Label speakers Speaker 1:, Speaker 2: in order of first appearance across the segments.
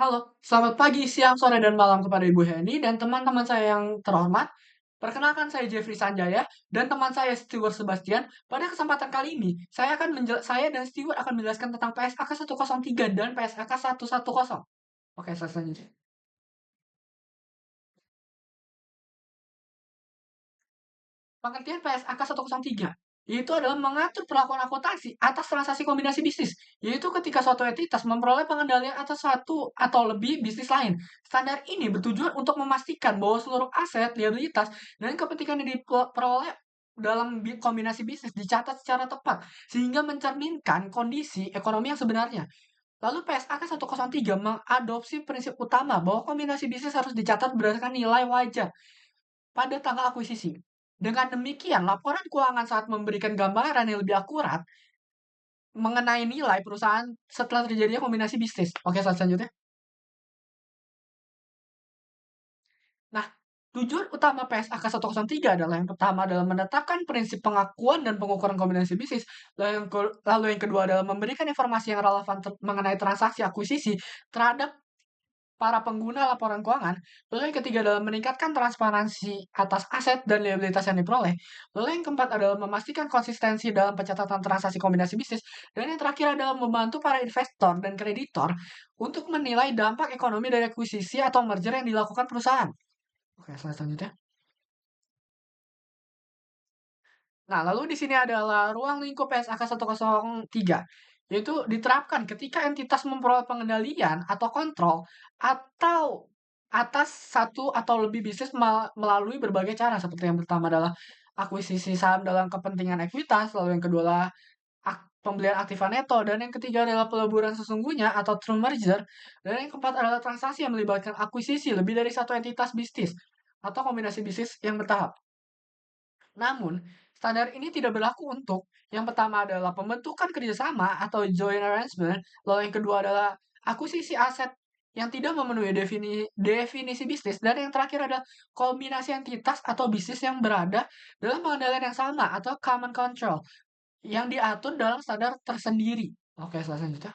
Speaker 1: Halo, selamat pagi, siang, sore, dan malam kepada Ibu Heni dan teman-teman saya yang terhormat. Perkenalkan saya Jeffrey Sanjaya dan teman saya Stewart Sebastian. Pada kesempatan kali ini, saya dan Stewart akan menjelaskan tentang PSAK 103 dan PSAK 110. Oke, selanjutnya. Pengertian PSAK 103 yaitu adalah mengatur perlakuan akuntansi atas transaksi kombinasi bisnis, yaitu ketika suatu entitas memperoleh pengendalian atas satu atau lebih bisnis lain. Standar ini bertujuan untuk memastikan bahwa seluruh aset, liabilitas, dan kepentingan yang diperoleh dalam kombinasi bisnis dicatat secara tepat, sehingga mencerminkan kondisi ekonomi yang sebenarnya. Lalu PSAK 103 mengadopsi prinsip utama bahwa kombinasi bisnis harus dicatat berdasarkan nilai wajar pada tanggal akuisisi. Dengan demikian, laporan keuangan saat memberikan gambaran yang lebih akurat mengenai nilai perusahaan setelah terjadinya kombinasi bisnis. Oke, selanjutnya. Nah, tujuan utama PSAK 103 adalah yang pertama adalah menetapkan prinsip pengakuan dan pengukuran kombinasi bisnis, lalu yang kedua adalah memberikan informasi yang relevan mengenai transaksi akuisisi terhadap para pengguna laporan keuangan. Lalu yang ketiga adalah meningkatkan transparansi atas aset dan liabilitas yang diperoleh. Lalu yang keempat adalah memastikan konsistensi dalam pencatatan transaksi kombinasi bisnis. Dan yang terakhir adalah membantu para investor dan kreditor untuk menilai dampak ekonomi dari akuisisi atau merger yang dilakukan perusahaan. Oke, selanjutnya. Nah, lalu di sini adalah ruang lingkup PSAK 103, yaitu diterapkan ketika entitas memperoleh pengendalian atau kontrol atau atas satu atau lebih bisnis melalui berbagai cara. Seperti yang pertama adalah akuisisi saham dalam kepentingan ekuitas, lalu yang kedua adalah pembelian aktiva neto, dan yang ketiga adalah peleburan sesungguhnya atau true merger, dan yang keempat adalah transaksi yang melibatkan akuisisi lebih dari satu entitas bisnis atau kombinasi bisnis yang bertahap. Namun, standar ini tidak berlaku untuk yang pertama adalah pembentukan kerjasama atau joint arrangement, lalu yang kedua adalah akuisisi aset yang tidak memenuhi definisi bisnis, dan yang terakhir adalah kombinasi entitas atau bisnis yang berada dalam pengendalian yang sama atau common control yang diatur dalam standar tersendiri. Oke, selanjutnya.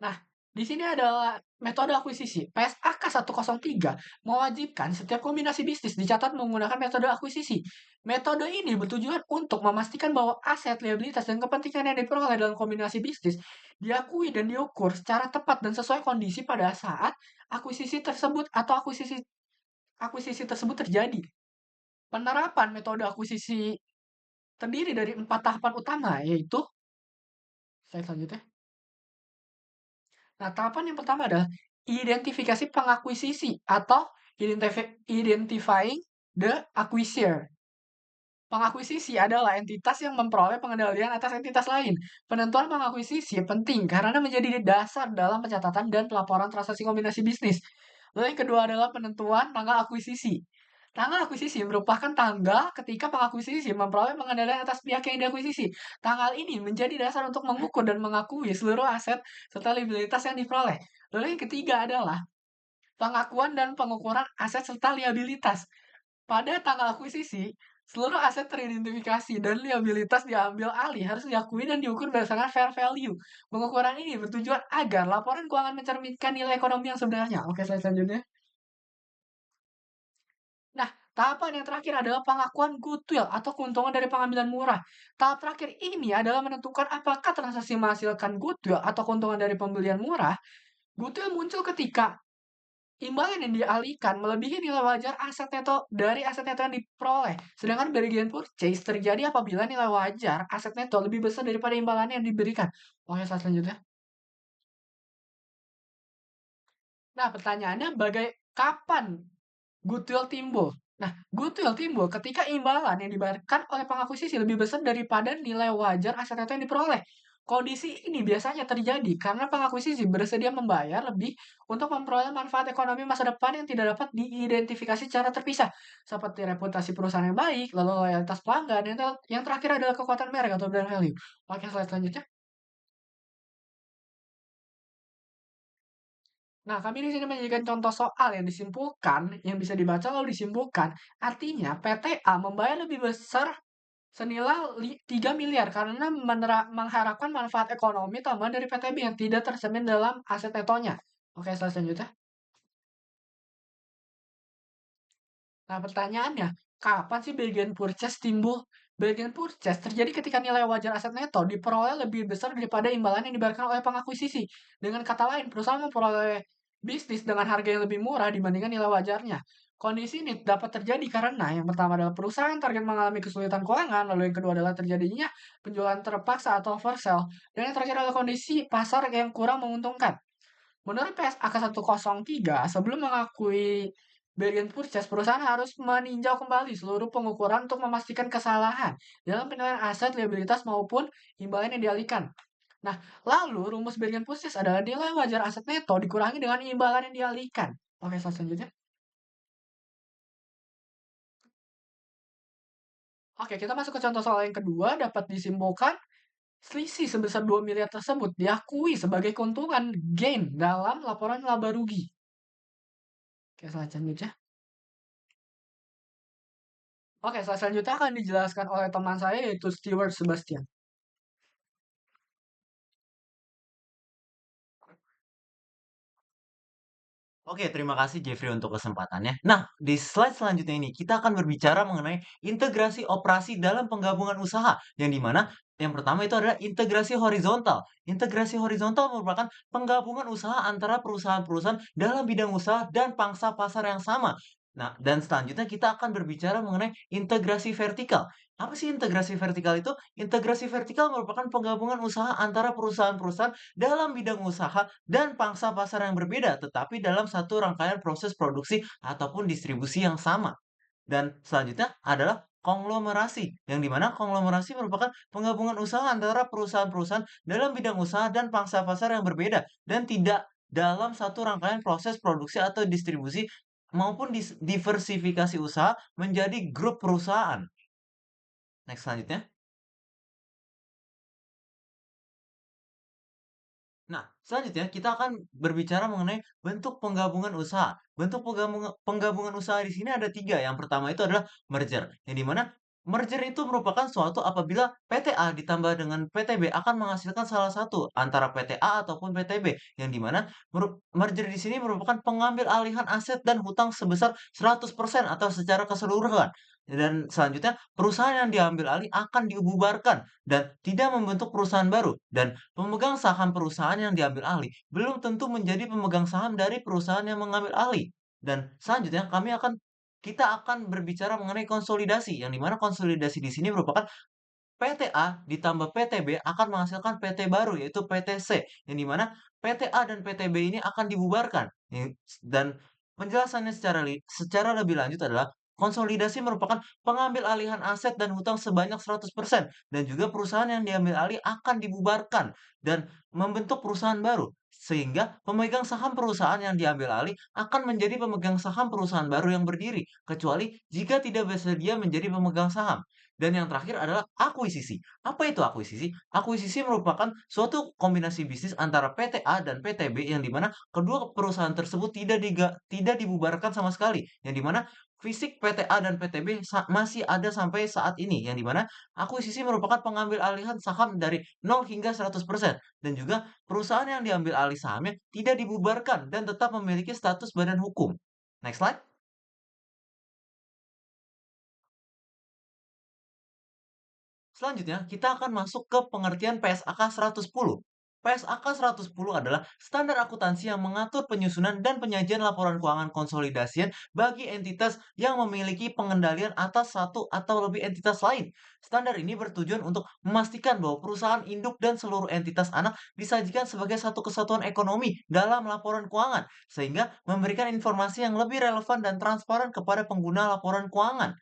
Speaker 1: Nah, di sini adalah metode akuisisi. PSAK 103 mewajibkan setiap kombinasi bisnis dicatat menggunakan metode akuisisi. Metode ini bertujuan untuk memastikan bahwa aset, liabilitas, dan kepentingan yang diperoleh dalam kombinasi bisnis diakui dan diukur secara tepat dan sesuai kondisi pada saat akuisisi tersebut atau akuisisi tersebut terjadi. Penerapan metode akuisisi terdiri dari 4 tahapan utama, yaitu slide selanjutnya. Nah, tahapan yang pertama adalah identifikasi pengakuisisi atau identifying the acquisier. Pengakuisisi adalah entitas yang memperoleh pengendalian atas entitas lain. Penentuan pengakuisisi penting karena menjadi dasar dalam pencatatan dan pelaporan transaksi kombinasi bisnis. Lalu yang kedua adalah penentuan tanggal akuisisi. Tanggal akuisisi merupakan tanggal ketika pengakuisisi memperoleh pengendalian atas pihak yang diakuisisi. Tanggal ini menjadi dasar untuk mengukur dan mengakui seluruh aset serta liabilitas yang diperoleh. Lalu yang ketiga adalah pengakuan dan pengukuran aset serta liabilitas. Pada tanggal akuisisi, seluruh aset teridentifikasi dan liabilitas diambil alih harus diakui dan diukur berdasarkan fair value. Pengukuran ini bertujuan agar laporan keuangan mencerminkan nilai ekonomi yang sebenarnya. Oke, slide selanjutnya. Nah, tahapan yang terakhir adalah pengakuan goodwill atau keuntungan dari pengambilan murah. Tahap terakhir ini adalah menentukan apakah transaksi menghasilkan goodwill atau keuntungan dari pembelian murah. Goodwill muncul ketika imbalan yang dialihkan melebihi nilai wajar aset neto dari aset neto yang diperoleh. Sedangkan bargain purchase terjadi apabila nilai wajar aset neto lebih besar daripada imbalan yang diberikan. Oke, selanjutnya. Nah, pertanyaannya kapan goodwill timbul? Nah, goodwill timbul ketika imbalan yang dibayarkan oleh pengakuisisi lebih besar daripada nilai wajar aset neto yang diperoleh. Kondisi ini biasanya terjadi karena pengakuisisi bersedia membayar lebih untuk memperoleh manfaat ekonomi masa depan yang tidak dapat diidentifikasi secara terpisah, seperti reputasi perusahaan yang baik, lalu loyalitas pelanggan, yang terakhir adalah kekuatan merek atau brand value. Oke, slide selanjutnya. Nah, kami di sini menjadikan contoh soal yang disimpulkan, yang bisa dibaca lalu disimpulkan. Artinya, PTA membayar lebih besar Senilai 3 miliar karena mengharapkan manfaat ekonomi tambahan dari PTB yang tidak tercermin dalam aset netonya. Oke, selanjutnya. Nah, pertanyaannya, kapan sih bargain purchase timbul? Bargain purchase terjadi ketika nilai wajar aset neto diperoleh lebih besar daripada imbalan yang dibayarkan oleh pengakuisisi. Dengan kata lain, perusahaan memperoleh bisnis dengan harga yang lebih murah dibandingkan nilai wajarnya. Kondisi ini dapat terjadi karena yang pertama adalah perusahaan target mengalami kesulitan keuangan, lalu yang kedua adalah terjadinya penjualan terpaksa atau oversell, dan yang terakhir adalah kondisi pasar yang kurang menguntungkan. Menurut PSAK 103, sebelum mengakui bargain purchase, perusahaan harus meninjau kembali seluruh pengukuran untuk memastikan kesalahan dalam penilaian aset, liabilitas, maupun imbalan yang dialihkan. Nah, lalu rumus bargain purchase adalah nilai wajar aset neto dikurangi dengan imbalan yang dialihkan. Oke, selanjutnya. Oke, kita masuk ke contoh soal yang kedua. Dapat disimpulkan, selisih sebesar 2 miliar tersebut diakui sebagai keuntungan gain dalam laporan laba rugi. Oke, selanjutnya. Oke, slide selanjutnya akan dijelaskan oleh teman saya yaitu Stewart Sebastian.
Speaker 2: Oke, terima kasih Jeffrey untuk kesempatannya. Nah, di slide selanjutnya ini kita akan berbicara mengenai integrasi operasi dalam penggabungan usaha, yang di mana yang pertama itu adalah integrasi horizontal. Integrasi horizontal merupakan penggabungan usaha antara perusahaan-perusahaan dalam bidang usaha dan pangsa pasar yang sama. Nah, dan selanjutnya kita akan berbicara mengenai integrasi vertikal. Apa sih integrasi vertikal itu? Integrasi vertikal merupakan penggabungan usaha antara perusahaan-perusahaan dalam bidang usaha dan pangsa pasar yang berbeda, tetapi dalam satu rangkaian proses produksi ataupun distribusi yang sama. Dan selanjutnya adalah konglomerasi, yang di mana konglomerasi merupakan penggabungan usaha antara perusahaan-perusahaan dalam bidang usaha dan pangsa pasar yang berbeda, dan tidak dalam satu rangkaian proses produksi atau distribusi maupun diversifikasi usaha menjadi grup perusahaan. Next selanjutnya. Nah, selanjutnya kita akan berbicara mengenai bentuk penggabungan usaha. Bentuk penggabungan usaha di sini ada tiga. Yang pertama itu adalah merger, yang dimana merger itu merupakan suatu apabila PT A ditambah dengan PT B akan menghasilkan salah satu antara PT A ataupun PT B, yang dimana merger di sini merupakan pengambil alihan aset dan hutang sebesar 100% atau secara keseluruhan. Dan selanjutnya, perusahaan yang diambil alih akan dibubarkan dan tidak membentuk perusahaan baru. Dan pemegang saham perusahaan yang diambil alih belum tentu menjadi pemegang saham dari perusahaan yang mengambil alih. Dan selanjutnya kita akan berbicara mengenai konsolidasi, yang dimana konsolidasi di sini merupakan PT A ditambah PT B akan menghasilkan PT baru yaitu PT C, yang dimana PT A dan PT B ini akan dibubarkan. Dan penjelasannya secara lebih lanjut adalah konsolidasi merupakan pengambil alihan aset dan hutang sebanyak 100% dan juga perusahaan yang diambil alih akan dibubarkan dan membentuk perusahaan baru. Sehingga pemegang saham perusahaan yang diambil alih akan menjadi pemegang saham perusahaan baru yang berdiri, kecuali jika tidak bersedia menjadi pemegang saham. Dan yang terakhir adalah akuisisi. Apa itu akuisisi? Akuisisi merupakan suatu kombinasi bisnis antara PT A dan PT B, yang dimana kedua perusahaan tersebut tidak dibubarkan sama sekali. Yang dimana fisik PT A dan PT B masih ada sampai saat ini. Yang dimana akuisisi merupakan pengambil alihan saham dari 0 hingga 100%. Dan juga perusahaan yang diambil alih sahamnya tidak dibubarkan dan tetap memiliki status badan hukum. Next slide. Selanjutnya, kita akan masuk ke pengertian PSAK 110. PSAK 110 adalah standar akuntansi yang mengatur penyusunan dan penyajian laporan keuangan konsolidasian bagi entitas yang memiliki pengendalian atas satu atau lebih entitas lain. Standar ini bertujuan untuk memastikan bahwa perusahaan induk dan seluruh entitas anak disajikan sebagai satu kesatuan ekonomi dalam laporan keuangan, sehingga memberikan informasi yang lebih relevan dan transparan kepada pengguna laporan keuangan.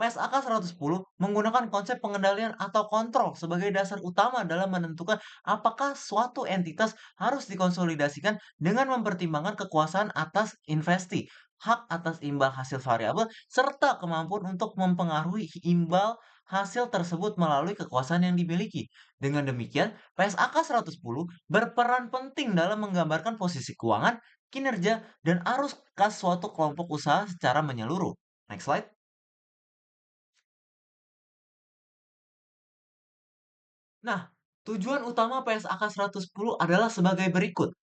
Speaker 2: PSAK 110 menggunakan konsep pengendalian atau kontrol sebagai dasar utama dalam menentukan apakah suatu entitas harus dikonsolidasikan dengan mempertimbangkan kekuasaan atas investi, hak atas imbal hasil variabel, serta kemampuan untuk mempengaruhi imbal hasil tersebut melalui kekuasaan yang dimiliki. Dengan demikian, PSAK 110 berperan penting dalam menggambarkan posisi keuangan, kinerja, dan arus kas suatu kelompok usaha secara menyeluruh. Next slide. Nah, tujuan utama PSAK 110 adalah sebagai berikut.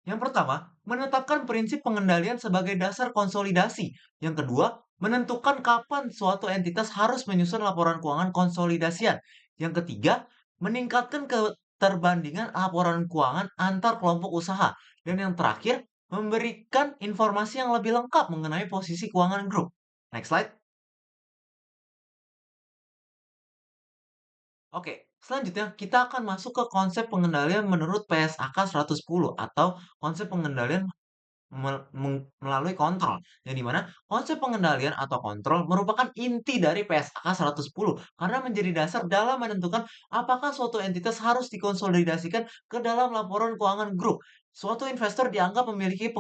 Speaker 2: Yang pertama, menetapkan prinsip pengendalian sebagai dasar konsolidasi. Yang kedua, menentukan kapan suatu entitas harus menyusun laporan keuangan konsolidasian. Yang ketiga, meningkatkan keterbandingan laporan keuangan antar kelompok usaha. Dan yang terakhir, memberikan informasi yang lebih lengkap mengenai posisi keuangan grup. Next slide. Oke, selanjutnya kita akan masuk ke konsep pengendalian menurut PSAK 110 atau konsep pengendalian melalui kontrol, yang di mana konsep pengendalian atau kontrol merupakan inti dari PSAK 110 karena menjadi dasar dalam menentukan apakah suatu entitas harus dikonsolidasikan ke dalam laporan keuangan grup. Suatu investor dianggap memiliki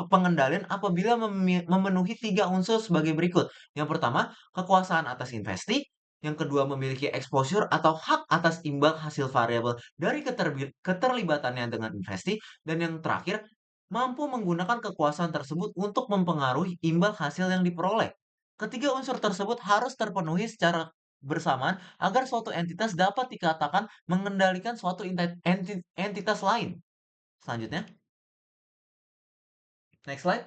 Speaker 2: pengendalian apabila memenuhi tiga unsur sebagai berikut. Yang pertama, kekuasaan atas investi. Yang kedua, memiliki exposure atau hak atas imbal hasil variabel dari keterlibatannya dengan investi. Dan yang terakhir, mampu menggunakan kekuasaan tersebut untuk mempengaruhi imbal hasil yang diperoleh. Ketiga unsur tersebut harus terpenuhi secara bersamaan agar suatu entitas dapat dikatakan mengendalikan suatu entitas lain. Selanjutnya, next slide.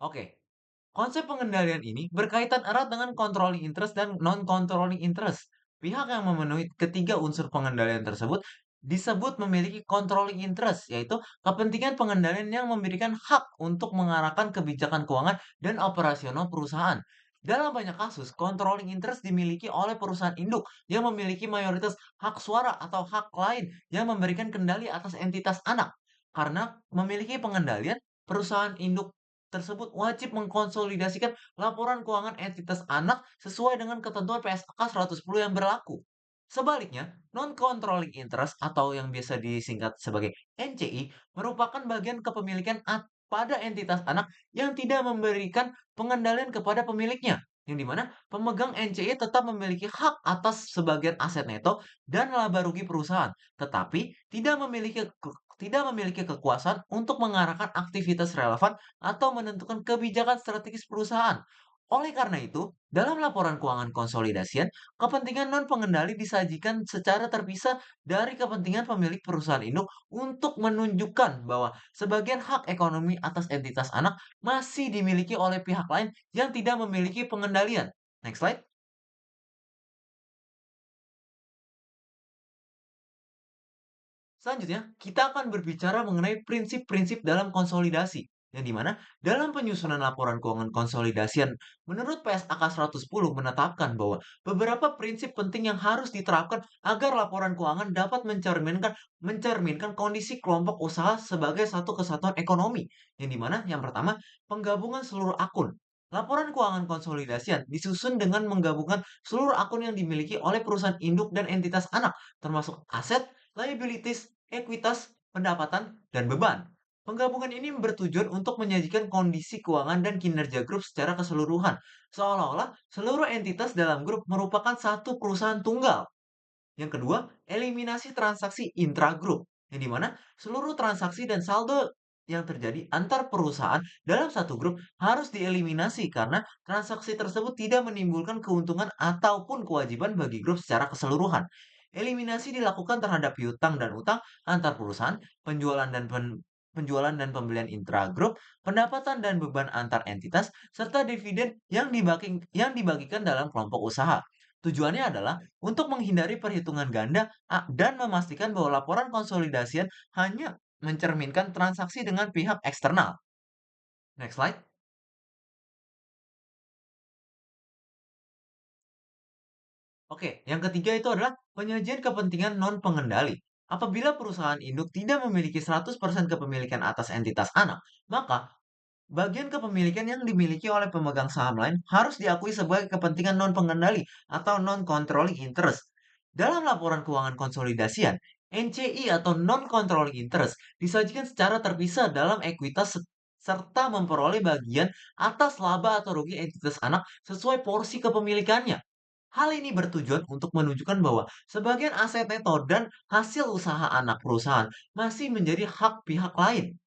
Speaker 2: Oke, konsep pengendalian ini berkaitan erat dengan controlling interest dan non-controlling interest. Pihak yang memenuhi ketiga unsur pengendalian tersebut disebut memiliki controlling interest, yaitu kepentingan pengendalian yang memberikan hak untuk mengarahkan kebijakan keuangan dan operasional perusahaan. Dalam banyak kasus, controlling interest dimiliki oleh perusahaan induk yang memiliki mayoritas hak suara atau hak lain yang memberikan kendali atas entitas anak. Karena memiliki pengendalian, perusahaan induk tersebut wajib mengkonsolidasikan laporan keuangan entitas anak sesuai dengan ketentuan PSAK 110 yang berlaku. Sebaliknya, non-controlling interest atau yang biasa disingkat sebagai NCI merupakan bagian kepemilikan pada entitas anak yang tidak memberikan pengendalian kepada pemiliknya. Yang dimana pemegang NCI tetap memiliki hak atas sebagian aset neto dan laba rugi perusahaan, tetapi tidak memiliki kekuasaan untuk mengarahkan aktivitas relevan atau menentukan kebijakan strategis perusahaan. Oleh karena itu, dalam laporan keuangan konsolidasian, kepentingan non-pengendali disajikan secara terpisah dari kepentingan pemilik perusahaan induk untuk menunjukkan bahwa sebagian hak ekonomi atas entitas anak masih dimiliki oleh pihak lain yang tidak memiliki pengendalian. Next slide. Selanjutnya, kita akan berbicara mengenai prinsip-prinsip dalam konsolidasi, yang dimana dalam penyusunan laporan keuangan konsolidasian, menurut PSAK 110 menetapkan bahwa beberapa prinsip penting yang harus diterapkan agar laporan keuangan dapat mencerminkan kondisi kelompok usaha sebagai satu kesatuan ekonomi, yang dimana yang pertama, penggabungan seluruh akun. Laporan keuangan konsolidasian disusun dengan menggabungkan seluruh akun yang dimiliki oleh perusahaan induk dan entitas anak, termasuk aset, liabilities, ekuitas, pendapatan, dan beban. Penggabungan ini bertujuan untuk menyajikan kondisi keuangan dan kinerja grup secara keseluruhan, seolah-olah seluruh entitas dalam grup merupakan satu perusahaan tunggal. Yang kedua, eliminasi transaksi intragrup, yang dimana seluruh transaksi dan saldo yang terjadi antar perusahaan dalam satu grup harus dieliminasi karena transaksi tersebut tidak menimbulkan keuntungan ataupun kewajiban bagi grup secara keseluruhan. Eliminasi dilakukan terhadap piutang dan utang antar perusahaan, penjualan dan pembelian intragrup, pendapatan dan beban antar entitas, serta dividen yang dibagikan dalam kelompok usaha. Tujuannya adalah untuk menghindari perhitungan ganda dan memastikan bahwa laporan konsolidasian hanya mencerminkan transaksi dengan pihak eksternal. Next slide. Oke, yang ketiga itu adalah penyajian kepentingan non-pengendali. Apabila perusahaan induk tidak memiliki 100% kepemilikan atas entitas anak, maka bagian kepemilikan yang dimiliki oleh pemegang saham lain harus diakui sebagai kepentingan non-pengendali atau non-controlling interest. Dalam laporan keuangan konsolidasian, NCI atau non-controlling interest disajikan secara terpisah dalam ekuitas serta memperoleh bagian atas laba atau rugi entitas anak sesuai porsi kepemilikannya. Hal ini bertujuan untuk menunjukkan bahwa sebagian aset neto dan hasil usaha anak perusahaan masih menjadi hak pihak lain.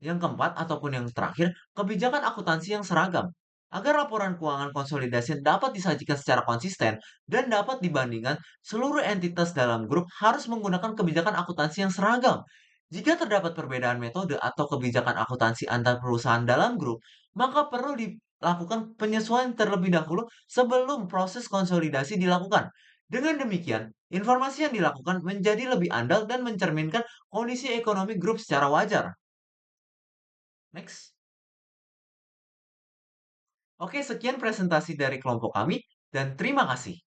Speaker 2: Yang keempat ataupun yang terakhir, kebijakan akuntansi yang seragam. Agar laporan keuangan konsolidasi dapat disajikan secara konsisten dan dapat dibandingkan, seluruh entitas dalam grup harus menggunakan kebijakan akuntansi yang seragam. Jika terdapat perbedaan metode atau kebijakan akuntansi antar perusahaan dalam grup, maka perlu dilakukan penyesuaian terlebih dahulu sebelum proses konsolidasi dilakukan. Dengan demikian, informasi yang dilakukan menjadi lebih andal dan mencerminkan kondisi ekonomi grup secara wajar. Next. Oke, sekian presentasi dari kelompok kami, dan terima kasih.